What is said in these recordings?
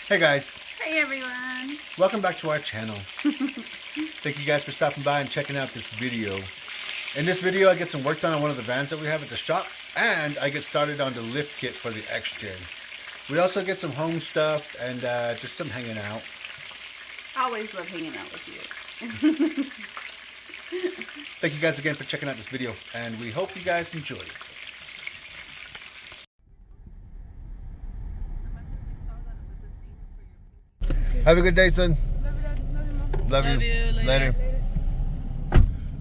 Hey guys, Hey everyone! welcome back to our channel. Thank you guys for stopping by and checking out this video. In this video I get some work done on one of the vans that we have at the shop, and I get started on the lift kit for the XJ. We also get some home stuff and just some hanging out. I always love hanging out with you. Thank you guys again for checking out this video, and we hope you guys enjoy it. Have a good day, son. Love you. Later.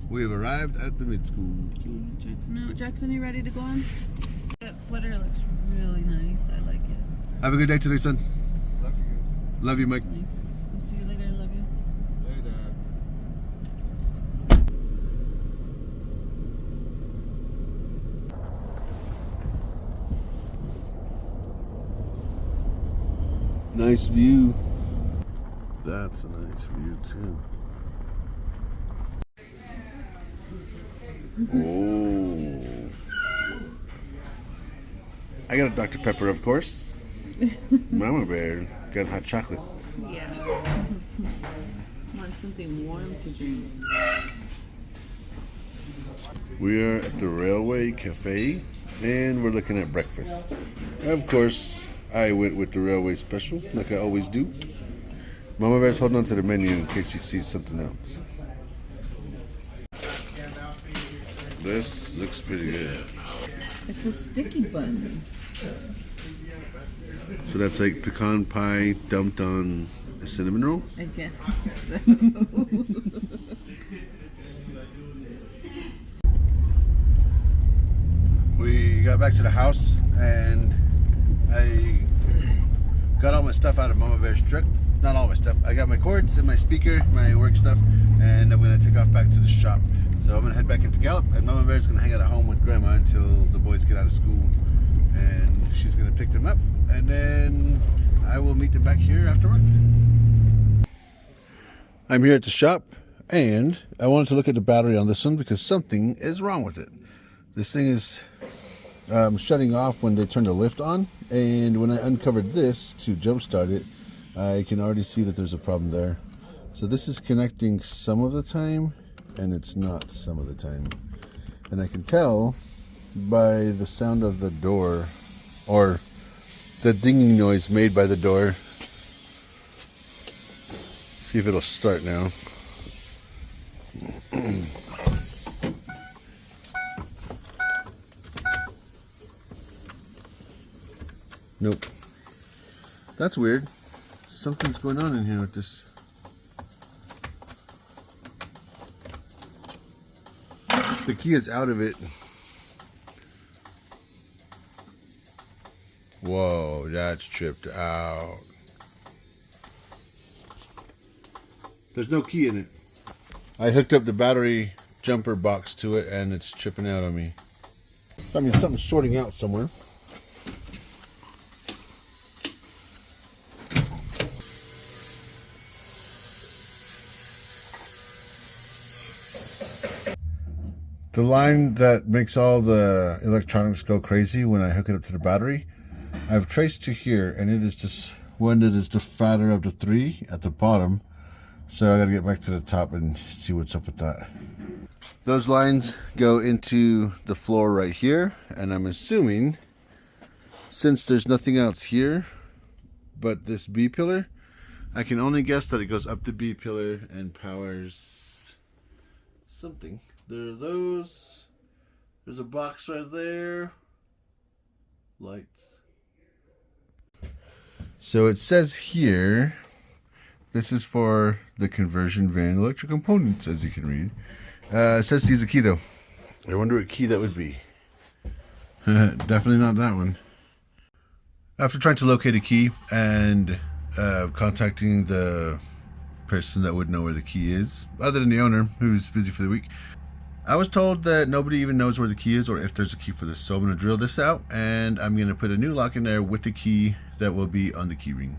We have arrived at the mid-school. Jackson, you ready to go on? That sweater looks really nice. I like it. Have a good day today, son. Love you guys. Love you, Mike. Nice. We'll see you later. I love you. Later. Nice view. That's a nice view too. Oh. I got a Dr. Pepper, of course. Mama Bear got hot chocolate. Yeah. Want something warm to drink. We are at the Railway Cafe and we're looking at breakfast. Of course, I went with the Railway Special, like I always do. Mama Bear's holding on to the menu in case she sees something else. This looks pretty good. It's a sticky bun. So that's like pecan pie dumped on a cinnamon roll? I guess. We got back to the house and I got all my stuff out of Mama Bear's truck. Not all my stuff. I got my cords and my speaker, my work stuff, and I'm going to take off back to the shop. So I'm going to head back into Gallup, and Mama Bear's going to hang out at home with Grandma until the boys get out of school. And she's going to pick them up, and then I will meet them back here after work. I'm here at the shop, and I wanted to look at the battery on this one because something is wrong with it. This thing is shutting off when they turn the lift on, and when I uncovered this to jump start it, I can already see that there's a problem there. So this is connecting some of the time, and it's not some of the time. And I can tell by the sound of the door, or the dinging noise made by the door. See if it'll start now. Nope. That's weird. Something's going on in here with this. The key is out of it. Whoa, that's tripped out. There's no key in it. I hooked up the battery jumper box to it and it's tripping out on me. I mean, something's shorting out somewhere. The line that makes all the electronics go crazy when I hook it up to the battery, I've traced to here, and it is just one that is the fatter of the three at the bottom. So I gotta get back to the top and see what's up with that. Those lines go into the floor right here, and I'm assuming, since there's nothing else here but this B pillar, I can only guess that it goes up the B pillar and powers something. There are those. There's a box right there. Lights. So it says here, this is for the conversion van electric components, as you can read. It says to use a key though. I wonder what key that would be. Definitely not that one. After trying to locate a key and contacting the person that would know where the key is, other than the owner who's busy for the week, I was told that nobody even knows where the key is or if there's a key for this. So I'm going to drill this out and I'm going to put a new lock in there with the key that will be on the key ring.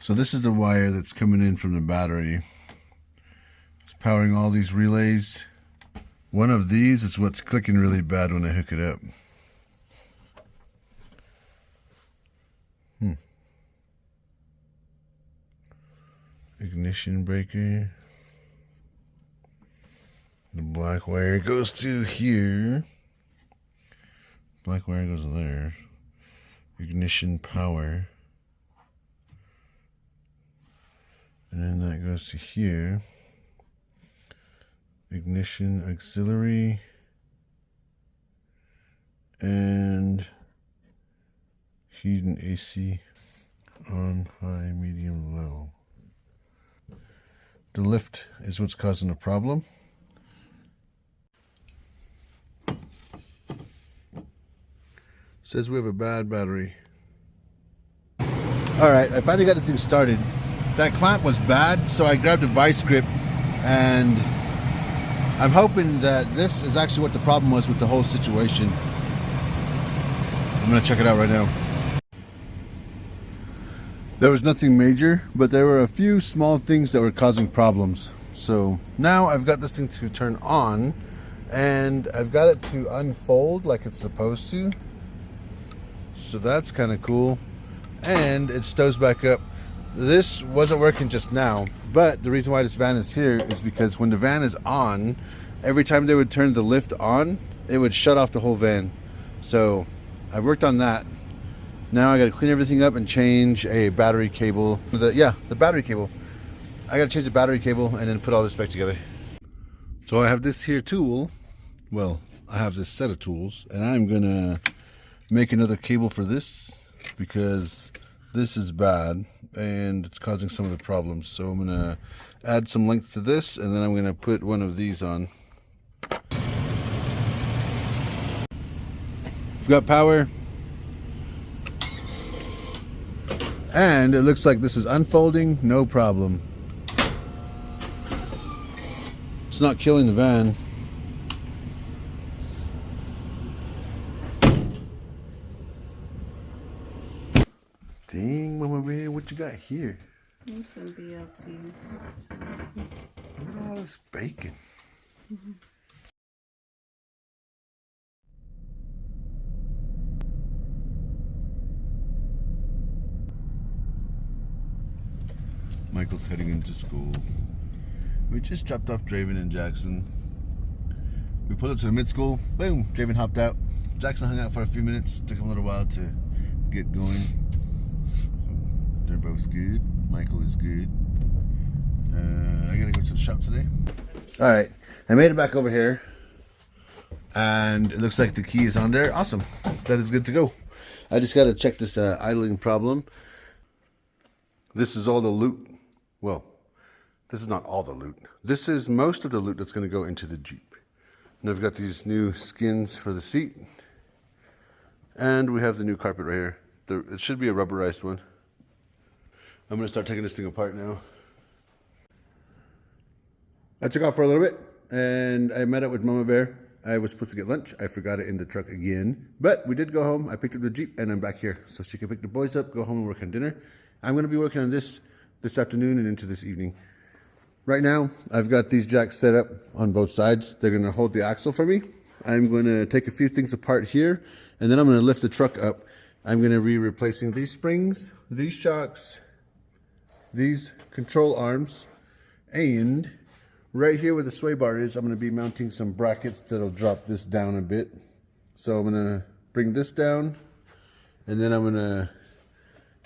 So this is the wire that's coming in from the battery. It's powering all these relays. One of these is what's clicking really bad when I hook it up. Ignition breaker. The black wire goes to here. Black wire goes there. Ignition power. And then that goes to here. Ignition auxiliary. And heat and AC on, high, medium, low. The lift is what's causing the problem. Says we have a bad battery. Alright, I finally got the thing started. That clamp was bad, so I grabbed a vice grip, and I'm hoping that this is actually what the problem was with the whole situation. I'm going to check it out right now. There was nothing major, but there were a few small things that were causing problems. So now I've got this thing to turn on, and I've got it to unfold like it's supposed to. So that's kind of cool. And it stows back up. This wasn't working just now, but the reason why this van is here is because when the van is on, every time they would turn the lift on, it would shut off the whole van. So I've worked on that. Now I got to clean everything up and change a battery cable. The battery cable. I got to change the battery cable and then put all this back together. So I have this here tool. Well, I have this set of tools, and I'm gonna make another cable for this because this is bad and it's causing some of the problems. So I'm gonna add some length to this, and then I'm gonna put one of these on. We've got power. And it looks like this is unfolding, no problem. It's not killing the van. Dang, Mama Bear, what you got here? Some BLTs. Look at all this bacon. Michael's heading into school. We just dropped off Draven and Jackson. We pulled up to the mid-school. Boom! Draven hopped out. Jackson hung out for a few minutes. Took him a little while to get going. So they're both good. Michael is good. I gotta go to the shop today. Alright, I made it back over here. And it looks like the key is on there. Awesome. That is good to go. I just gotta check this idling problem. This is all the loot. Well, this is not all the loot. This is most of the loot that's going to go into the Jeep. And I've got these new skins for the seat. And we have the new carpet right here. It should be a rubberized one. I'm going to start taking this thing apart now. I took off for a little bit, and I met up with Mama Bear. I was supposed to get lunch. I forgot it in the truck again. But we did go home. I picked up the Jeep, and I'm back here. So she can pick the boys up, go home and work on dinner. I'm going to be working on this afternoon and into this evening. Right now, I've got these jacks set up on both sides. They're going to hold the axle for me. I'm going to take a few things apart here, and then I'm going to lift the truck up. I'm going to be replacing these springs, these shocks, these control arms, and right here where the sway bar is, I'm going to be mounting some brackets that'll drop this down a bit. So I'm going to bring this down, and then I'm going to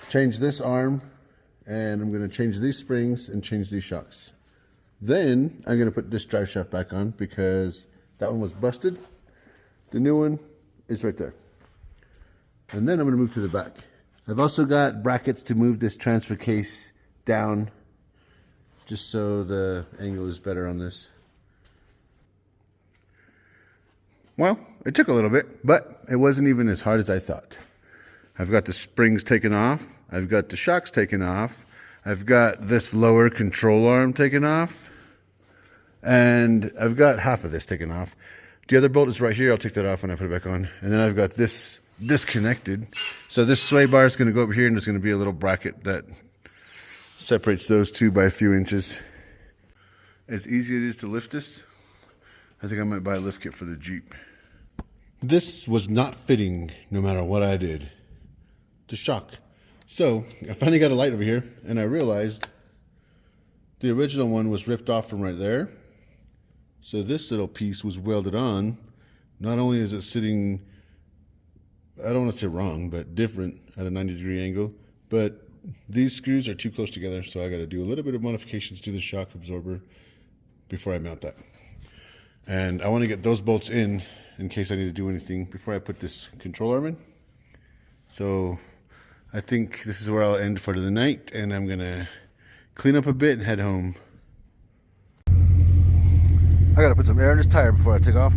change this arm, and I'm going to change these springs and change these shocks. Then I'm going to put this drive shaft back on because that one was busted. The new one is right there. And then I'm going to move to the back. I've also got brackets to move this transfer case down just so the angle is better on this. Well, it took a little bit, but it wasn't even as hard as I thought. I've got the springs taken off. I've got the shocks taken off. I've got this lower control arm taken off. And I've got half of this taken off. The other bolt is right here. I'll take that off when I put it back on. And then I've got this disconnected. So this sway bar is going to go over here, and there's going to be a little bracket that Separates those two by a few inches. As easy as it is to lift this, I think I might buy a lift kit for the Jeep. This was not fitting no matter what I did. The shock. So I finally got a light over here, and I realized the original one was ripped off from right there. So this little piece was welded on. Not only is it sitting, I don't want to say wrong, but different at a 90-degree angle, but these screws are too close together, so I got to do a little bit of modifications to the shock absorber before I mount that. And I want to get those bolts in case I need to do anything before I put this control arm in. So I think this is where I'll end for the night, and I'm going to clean up a bit and head home. I got to put some air in this tire before I take off.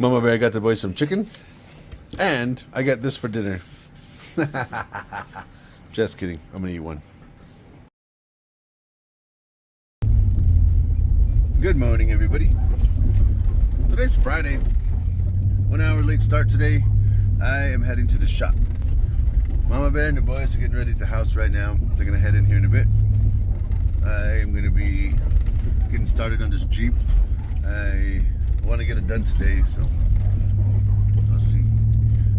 Mama Bear got the boys some chicken, and I got this for dinner. Just kidding. I'm gonna eat one. Good morning, everybody. Today's Friday. 1 hour late start today. I am heading to the shop. Mama Bear and the boys are getting ready at the house right now. They're gonna head in here in a bit. I am gonna be getting started on this Jeep. I want to get it done today, so let's see.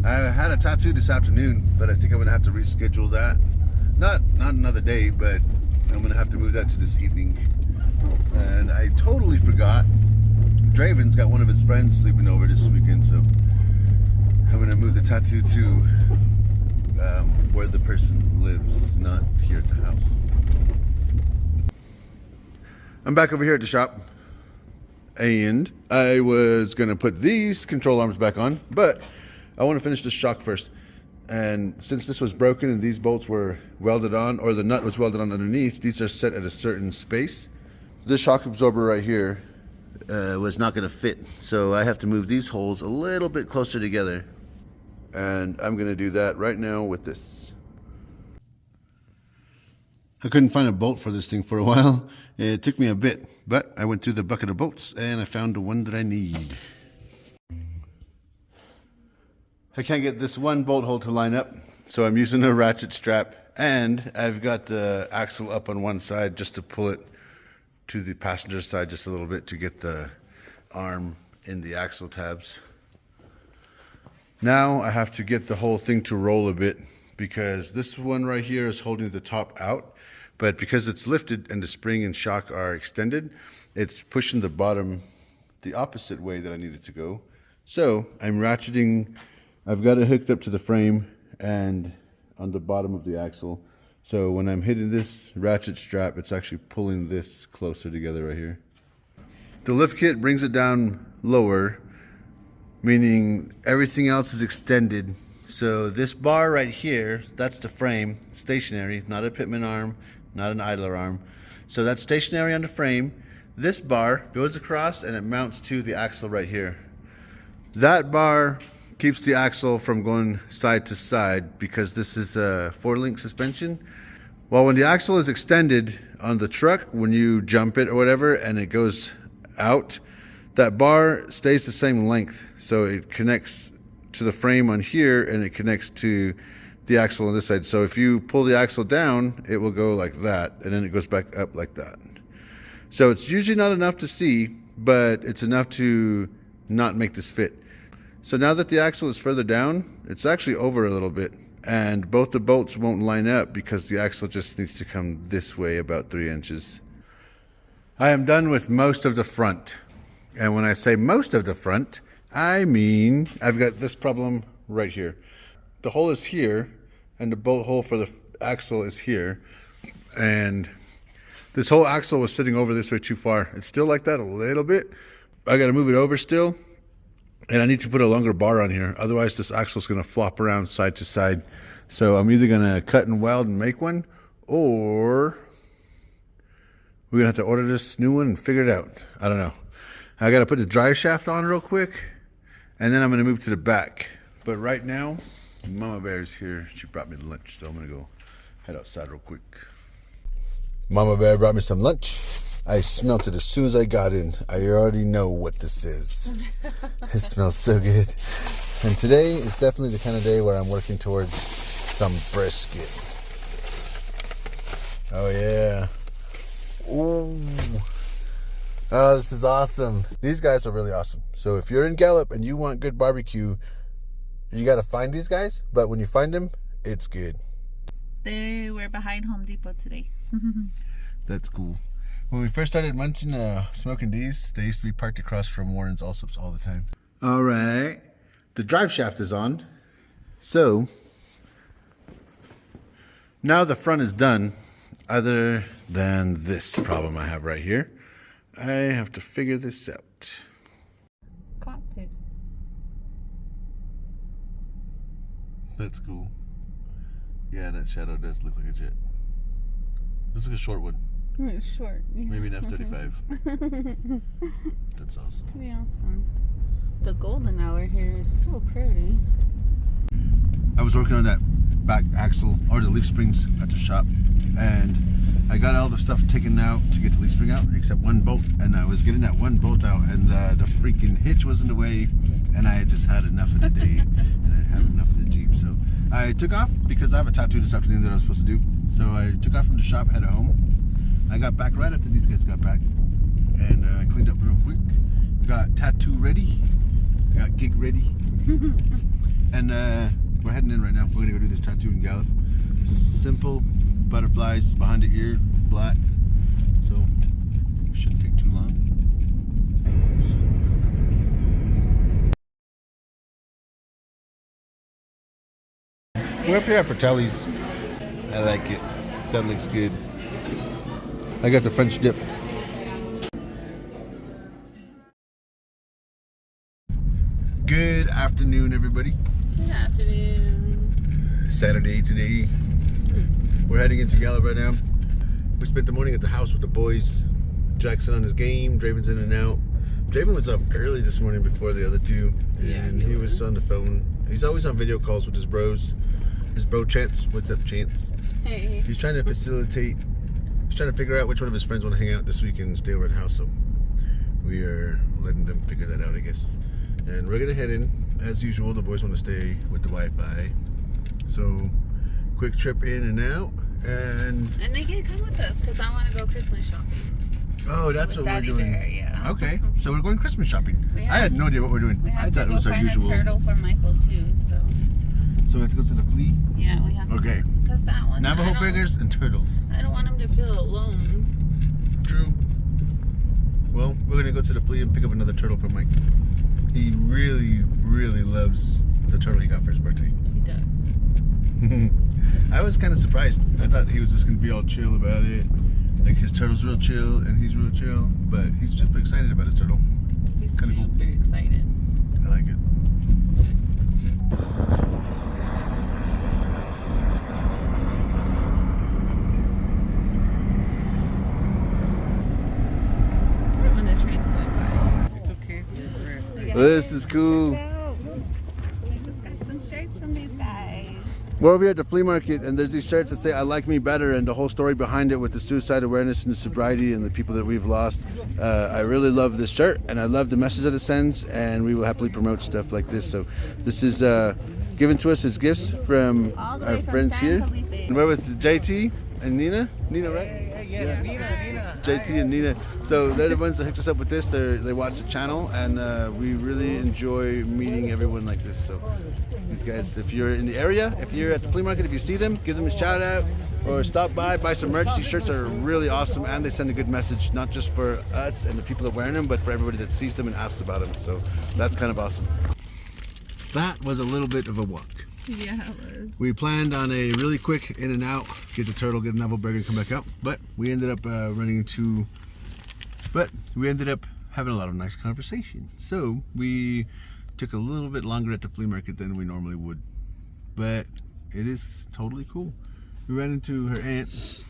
I had a tattoo this afternoon, but I think I'm gonna have to reschedule that. Not another day, but I'm gonna have to move that to this evening. And I totally forgot. Draven's got one of his friends sleeping over this weekend, so I'm gonna move the tattoo to where the person lives, not here at the house. I'm back over here at the shop. And I was going to put these control arms back on, but I want to finish the shock first. And since this was broken and these bolts were welded on, or the nut was welded on underneath, these are set at a certain space. This shock absorber right here was not going to fit. So I have to move these holes a little bit closer together. And I'm going to do that right now with this. I couldn't find a bolt for this thing for a while. It took me a bit, but I went through the bucket of bolts and I found the one that I need. I can't get this one bolt hole to line up, so I'm using a ratchet strap, and I've got the axle up on one side just to pull it to the passenger side just a little bit to get the arm in the axle tabs. Now I have to get the whole thing to roll a bit, because this one right here is holding the top out, but because it's lifted and the spring and shock are extended, it's pushing the bottom the opposite way that I need it to go. So I'm ratcheting. I've got it hooked up to the frame and on the bottom of the axle. So when I'm hitting this ratchet strap, it's actually pulling this closer together right here. The lift kit brings it down lower, meaning everything else is extended. So this bar right here, that's the frame, stationary, not a pitman arm, not an idler arm. So that's stationary on the frame. This bar goes across and it mounts to the axle right here. That bar keeps the axle from going side to side because this is a 4-link suspension. Well, when the axle is extended on the truck, when you jump it or whatever and it goes out, that bar stays the same length. So it connects to the frame on here and it connects to the axle on this side. So if you pull the axle down, it will go like that, and then it goes back up like that. So it's usually not enough to see, but it's enough to not make this fit. So now that the axle is further down, it's actually over a little bit, and both the bolts won't line up because the axle just needs to come this way about 3 inches. I am done with most of the front. And when I say most of the front, I mean I've got this problem right here. The hole is here, and the bolt hole for the axle is here. And this whole axle was sitting over this way too far. It's still like that a little bit. I got to move it over still. And I need to put a longer bar on here. Otherwise, this axle is going to flop around side to side. So I'm either going to cut and weld and make one, or we're going to have to order this new one and figure it out. I don't know. I got to put the drive shaft on real quick, and then I'm going to move to the back. But right now, Mama Bear's here. She brought me lunch, so I'm going to go head outside real quick. Mama Bear brought me some lunch. I smelled it as soon as I got in. I already know what this is. It smells so good. And today is definitely the kind of day where I'm working towards some brisket. Oh yeah. Ooh. Oh, this is awesome. These guys are really awesome. So if you're in Gallup and you want good barbecue, you got to find these guys. But when you find them, it's good. They were behind Home Depot today. That's cool. When we first started munching, smoking these, they used to be parked across from Warren's Allsops all the time. All right. The drive shaft is on. So now the front is done, other than this problem I have right here. I have to figure this out. Cockpit. That's cool. Yeah, that shadow does look like a jet. This is a short one. It's short. Yeah. Maybe an F-35. That's awesome. Pretty awesome. The golden hour here is so pretty. I was working on that back axle or the leaf springs at the shop, and I got all the stuff taken out to get the leaf spring out except one bolt, and I was getting that one bolt out, and the freaking hitch was in the way, and I had just had enough of the day and I had enough of the Jeep. So I took off because I have a tattoo this afternoon that I was supposed to do. So I took off from the shop, headed home. I got back right after these guys got back, and I cleaned up real quick. Got tattoo ready, got gig ready, and we're heading in right now. We're gonna go do this tattoo in Gallup. Simple butterflies behind the ear, black. So shouldn't take too long. We're up here at Fratelli's. I like it. That looks good. I got the French dip. Good afternoon, everybody. Good afternoon. Saturday today. We're heading into Gallup right now. We spent the morning at the house with the boys. Jackson on his game. Draven's in and out. Draven was up early this morning before the other two. And he was on the phone. He's always on video calls with his bros. His bro Chance. What's up, Chance? Hey. He's trying to facilitate. He's trying to figure out which one of his friends want to hang out this weekend and stay over at the house. So we are letting them figure that out, I guess. And we're gonna head in as usual. The boys want to stay with the Wi-Fi, so quick trip in and out. And they can come with us because I want to go Christmas shopping. Oh, that's what Daddy we're doing. Bear, yeah. Okay, so we're going Christmas shopping. I had no idea what we're doing. We have I thought to it was go our find usual. a turtle for Michael too. So we have to go to the Flea. Yeah, we have to. Okay. Because that one. Navajo burgers and turtles. I don't want him to feel alone. True. Well, we're gonna go to the Flea and pick up another turtle for Mike. He really, really loves the turtle he got for his birthday. He does. I was kind of surprised. I thought he was just gonna be all chill about it. Like his turtle's real chill and he's real chill, but he's super excited about his turtle. He's Kinda super cool. excited. I like it. When the train's going by. It's okay. This is cool. We just got some shirts from these guys. We're over here at the flea market, and there's these shirts that say "I like me better," and the whole story behind it with the suicide awareness and the sobriety and the people that we've lost. I really love this shirt, and I love the message that it sends, and we will happily promote stuff like this. So this is given to us as gifts from All the our way from friends San here. Felipe. And we're with JT and Nina, right? Yes, Nina. JT and Nina. So they're the ones that hooked us up with this. They watch the channel, and we really enjoy meeting everyone like this. So these guys, if you're in the area, if you're at the flea market, if you see them, give them a shout out or stop by, buy some merch. These shirts are really awesome, and they send a good message, not just for us and the people that wear them, but for everybody that sees them and asks about them. So that's kind of awesome. That was a little bit of a walk. Yeah, it was. We planned on a really quick in and out, get the turtle, get a Navajo burger, and come back out. But we ended up having a lot of nice conversation. So we took a little bit longer at the flea market than we normally would. But it is totally cool. We ran into her aunt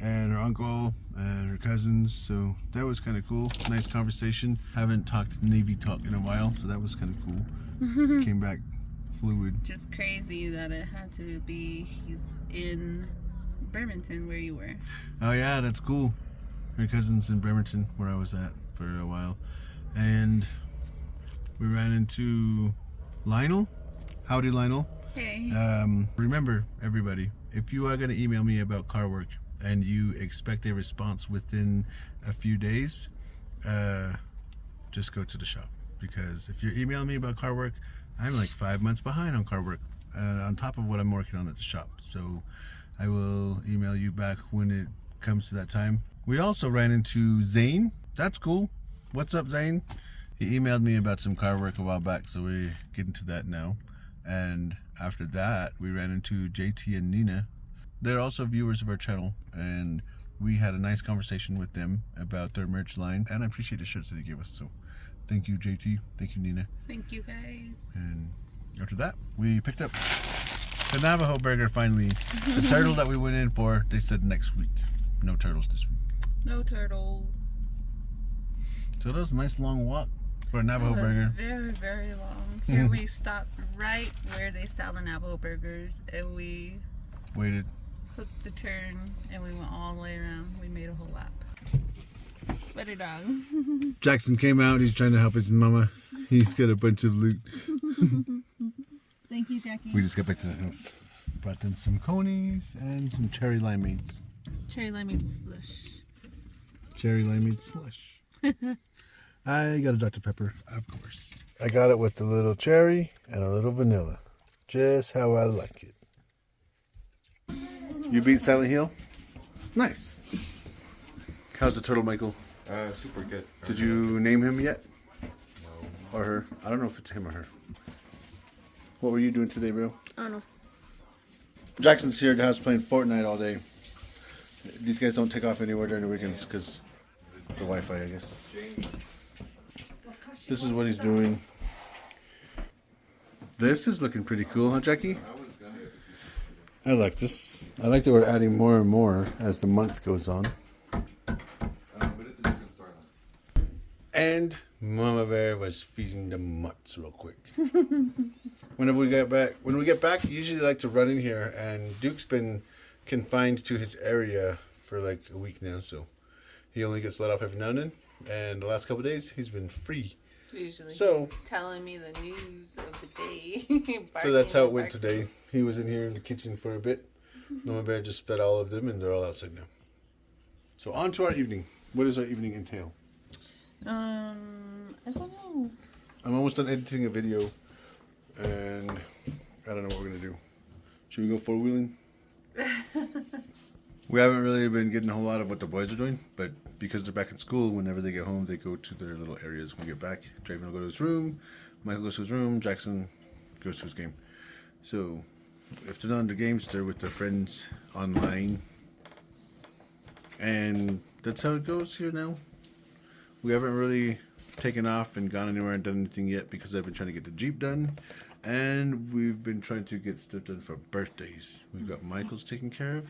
and her uncle and her cousins, so that was kind of cool. Nice conversation. Haven't talked Navy talk in a while, so that was kind of cool. Came back fluid. Just crazy that it had to be he's in Bremerton where you were. Oh yeah, that's cool. Her cousin's in Bremerton where I was at for a while, and we ran into Lionel. Howdy, Lionel. Hey. Remember, everybody, if you are going to email me about car work and you expect a response within a few days, just go to the shop. Because if you're emailing me about car work, I'm like 5 months behind on car work, on top of what I'm working on at the shop. So I will email you back when it comes to that time. We also ran into Zane. That's cool. What's up, Zane? He emailed me about some car work a while back, so we're getting to that now. And after that, we ran into JT and Nina. They're also viewers of our channel, and we had a nice conversation with them about their merch line, and I appreciate the shirts that they gave us. So thank you, JT. Thank you, Nina. Thank you, guys. And after that, we picked up the Navajo burger finally. The turtle that we went in for, they said next week. No turtles this week. No turtle. So that was a nice long walk for a Navajo It was burger. very, very long. Here we stopped right where they sell the Navajo burgers, and we Waited. hooked the turn, and we went all the way around. We made a whole lap. Better dog. Jackson came out. He's trying to help his mama. He's got a bunch of loot. Thank you, Jackie. We just got back to the house. Brought them some conies and some cherry limeades. Cherry lemonade slush. Cherry limeade slush. I got a Dr. Pepper, of course. I got it with a little cherry and a little vanilla. Just how I like it. You beat Silent Hill? Nice. How's the turtle, Michael? Super good. Did you name him yet? No. Or her? I don't know if it's him or her. What were you doing today, bro? I don't know. Jackson's here at the house playing Fortnite all day. These guys don't take off anywhere during the weekends because the Wi-Fi, I guess. This is what he's doing. This is looking pretty cool, huh, Jackie? I like this. I like that we're adding more and more as the month goes on. But it's a different storyline. And Mama Bear was feeding the mutts real quick. When we get back, we usually like to run in here, and Duke's been confined to his area for like a week now, so he only gets let off every now and then. And the last couple of days, he's been free. Usually So- he's telling me the news of the day. So that's how it went Barking. today. He was in here in the kitchen for a bit. Mama Bear just fed all of them, and they're all outside now. So on to our evening. What does our evening entail? I don't know. I'm almost done editing a video, and I don't know what we're gonna do. Should we go four-wheeling? We haven't really been getting a whole lot of what the boys are doing, but because they're back in school, whenever they get home, they go to their little areas. When we get back, Draven will go to his room, Michael goes to his room, Jackson goes to his game. So if they're not in the games, they're with their friends online. And that's how it goes here now. We haven't really taken off and gone anywhere and done anything yet because I've been trying to get the Jeep done. And we've been trying to get stuff done for birthdays. We've got Michael's taken care of.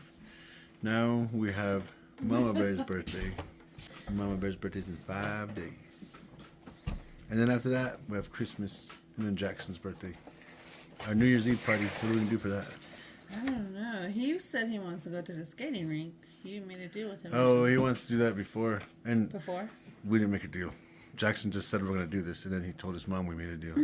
Now we have Mama Bear's birthday. Mama Bear's birthday's in 5 days. And then after that, we have Christmas and then Jackson's birthday. Our New Year's Eve party. What are we going to do for that? I don't know. He said he wants to go to the skating rink. You made a deal with him. Oh, he wants to do that before. And Before? we didn't make a deal. Jackson just said we're going to do this. And then he told his mom we made a deal.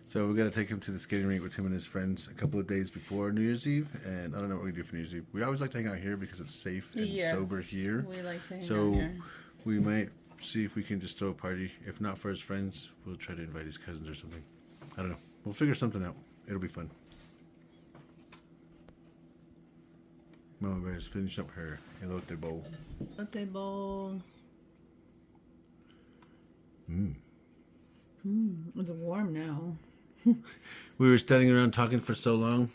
So we got to take him to the skating rink with him and his friends a couple of days before New Year's Eve. And I don't know what we do for New Year's Eve. We always like to hang out here because it's safe and Yes. sober here. We like to hang So out here. we might see if we can just throw a party. If not for his friends, we'll try to invite his cousins or something. I don't know. We'll figure something out. It'll be fun. Mama Bear's finishing up her elote bowl. Birthday bowl. It's warm now. We were standing around talking for so long.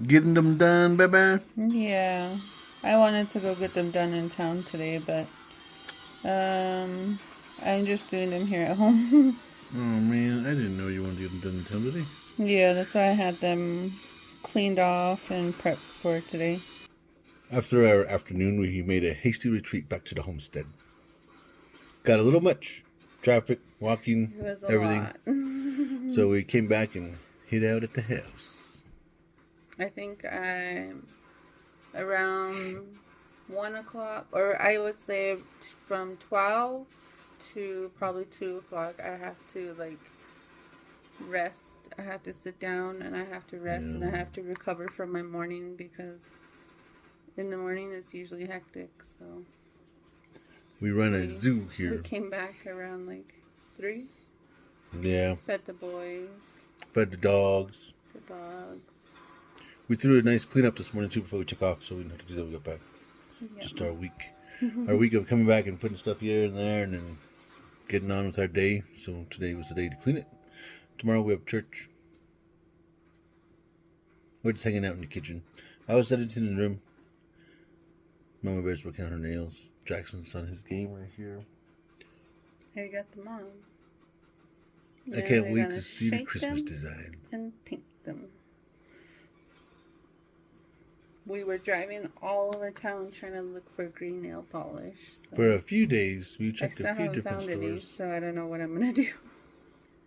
Getting them done, baby. Yeah. I wanted to go get them done in town today, but I'm just doing them here at home. Oh man, I didn't know you wanted to get them done in town today. Yeah, that's why I had them cleaned off and prepped for today. After our afternoon, we made a hasty retreat back to the homestead. Got a little much. Traffic, walking, It was a everything. lot. So we came back and hid out at the house. I think I'm around 1 o'clock, or I would say from 12 to probably 2 o'clock, I have to like rest. I have to sit down and I have to rest and I have to recover from my morning because in the morning it's usually hectic. So We run a zoo we here. came back around like 3. Yeah. Fed the boys, Fed the dogs. the dogs. We threw a nice cleanup this morning too before we took off, so we didn't have to do that when we got back. Yeah. Just our week. Our week of coming back and putting stuff here and there and then getting on with our day. So today was the day to clean it. Tomorrow we have church. We're just hanging out in the kitchen. I was sitting in the room. Mama Bear's working on her nails. Jackson's on his game right here. Here you got the mom. I can't wait to see the Christmas designs. And paint them. We were driving all over town trying to look for green nail polish. So For a few days, we I checked still a few haven't different found any, stores. so I don't know what I'm gonna do.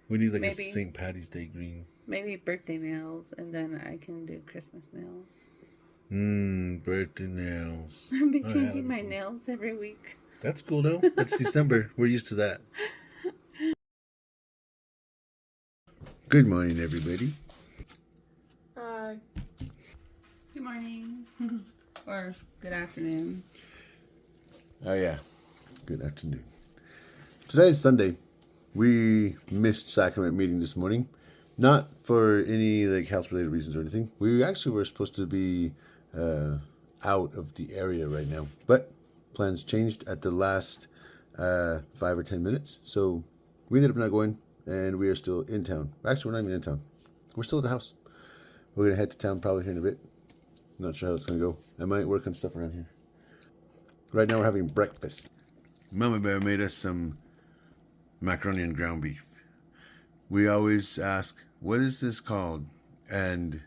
We need like Maybe. a St. Patty's Day green. Maybe birthday nails, and then I can do Christmas nails. Birthday nails. I've been Oh, yeah, changing that'd my be cool. nails every week. That's cool though. It's December. We're used to that. Good morning, everybody. Hi. Good morning. Or good afternoon. Oh yeah. Good afternoon. Today is Sunday. We missed sacrament meeting this morning. Not for any like house related reasons or anything. We actually were supposed to be out of the area right now. But plans changed at the last 5 or 10 minutes. So we ended up not going and we are still in town. Actually, we're not even in town. We're still at the house. We're going to head to town probably here in a bit. Not sure how it's going to go. I might work on stuff around here. Right now we're having breakfast. Mama Bear made us some macaroni and ground beef. We always ask, what is this called? And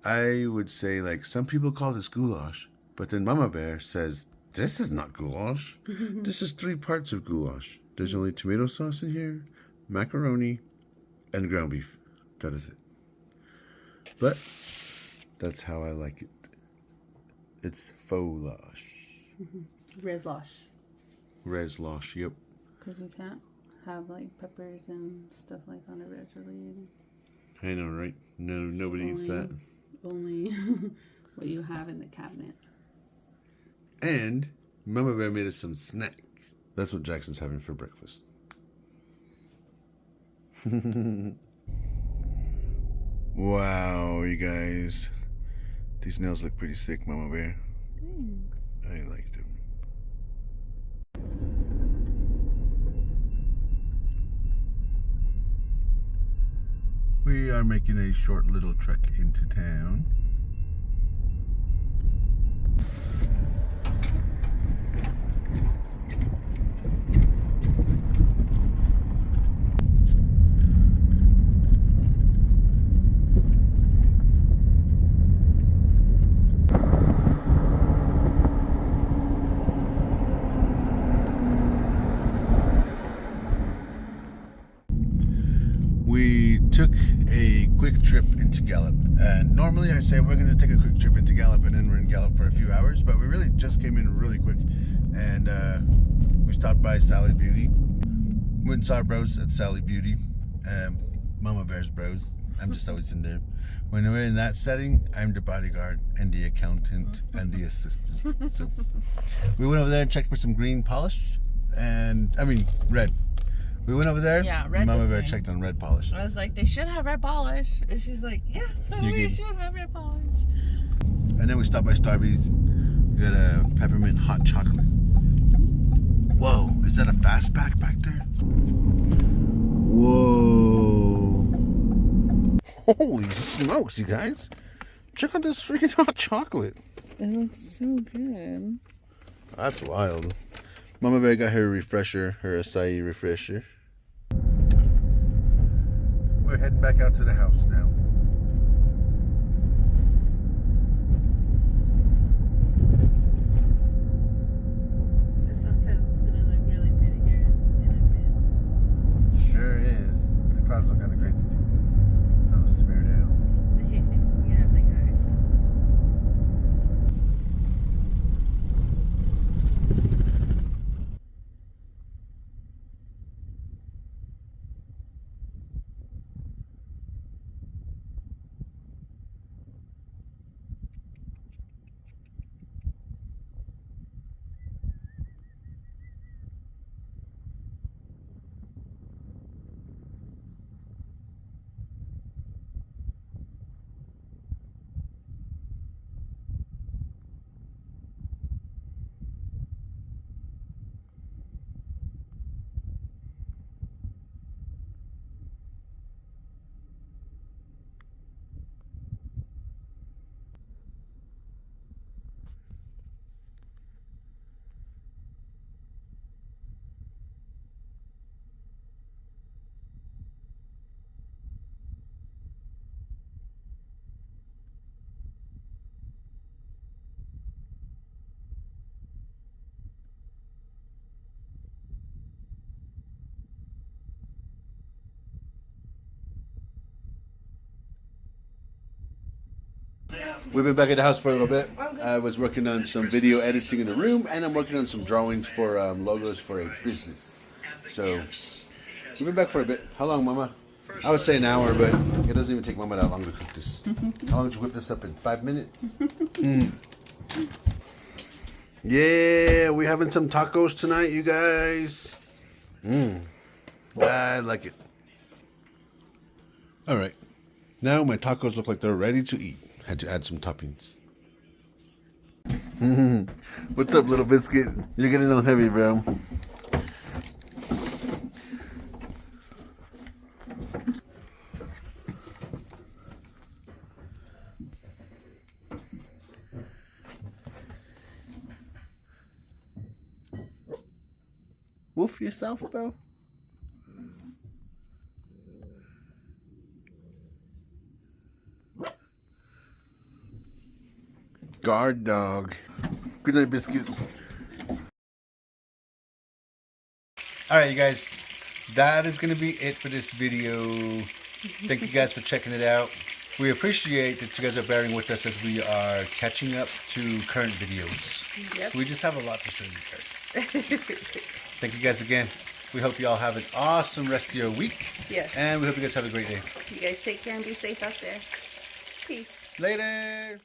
I would say, like, some people call this goulash. But then Mama Bear says, this is not goulash. This is 3 parts of goulash. There's only tomato sauce in here, macaroni, and ground beef. That is it. But that's how I like it. It's faux-lash. Reslosh. Res-losh, yep. Because you can't have like peppers and stuff like on a res related. I know, right? No, nobody eats that. Only what you have in the cabinet. And Mama Bear made us some snacks. That's what Jackson's having for breakfast. Wow, you guys. These nails look pretty sick, Mama Bear. Thanks. I like them. We are making a short little trek into town. We took a quick trip into Gallup, and normally I say we're going to take a quick trip into Gallup and then we're in Gallup for a few hours, but we really just came in really quick, and we stopped by Sally Beauty. Went and saw our bros at Sally Beauty, Mama Bear's bros. I'm just always in there. When we're in that setting, I'm the bodyguard and the accountant and the assistant. So we went over there and checked for some green polish, and I mean red. We went over there. Yeah, red Mama this Bear way. checked on red polish. I was like, they should have red polish. And she's like, yeah, we should have red polish. And then we stopped by Starbucks. We got a peppermint hot chocolate. Whoa, is that a fastback back there? Whoa. Holy smokes, you guys. Check out this freaking hot chocolate. It looks so good. That's wild. Mama Bear got her refresher, her acai refresher. We're heading back out to the house now. The sunset is gonna look really pretty here in a Sure is. The clouds look kind of crazy too. Oh, smeared out. bit. Yeah, they are. We've been back at the house for a little bit. I was working on some video editing in the room, and I'm working on some drawings for logos for a business. So we've been back for a bit. How long, Mama? I would say an hour, but it doesn't even take Mama that long to cook this. How long did you whip this up in? 5 minutes? Yeah, we're having some tacos tonight, you guys. I like it. All right. Now my tacos look like they're ready to eat. Had to add some toppings. What's up, little biscuit? You're getting a little heavy, bro. Woof yourself, bro. Guard dog. Good night, biscuit. Alright, you guys. That is going to be it for this video. Thank you guys for checking it out. We appreciate that you guys are bearing with us as we are catching up to current videos. Yep. We just have a lot to show you guys. Thank you guys again. We hope you all have an awesome rest of your week. Yes. And we hope you guys have a great day. You guys take care and be safe out there. Peace. Later.